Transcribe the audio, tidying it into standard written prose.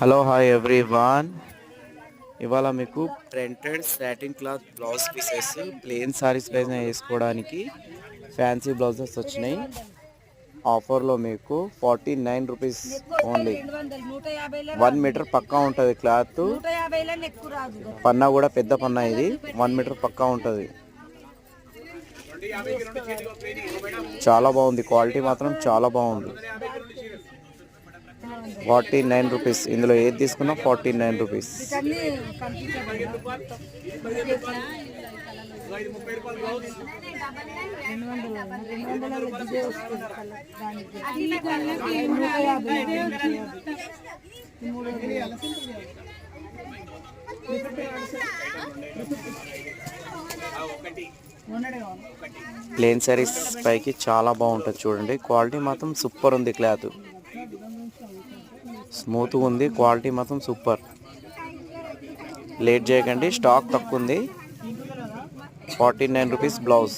Hello hi everyone. ఇవాళ మీకు printed satin cloth blouse pieces plain saris పైన వేసుకోవడానికి ఫ్యాన్సీ బ్లౌజెస్ వచ్చినాయి. ఆఫర్లో మీకు 49 రూపీస్ ఓన్లీ. 1 మీటర్ పక్కా ఉంటుంది క్లాత్. పన్నా కూడా పెద్ద పన్నా, ఇది 1 మీటర్ పక్కా ఉంటుంది. చాలా బాగుంది, క్వాలిటీ మాత్రం చాలా బాగుంది. 49 రూపీస్. ఇందులో ఏది తీసుకున్నా 49 రూపీస్. ప్లేన్ సారీస్ పైకి చాలా బాగుంటుంది చూడండి. క్వాలిటీ మాత్రం సూపర్ ఉంది. క్లాత్ స్మూత్గా ఉంది, క్వాలిటీ మాత్రం సూపర్. లేట్ చేయకండి, స్టాక్ తక్కువ ఉంది. 49 రూపీస్ బ్లౌజ్.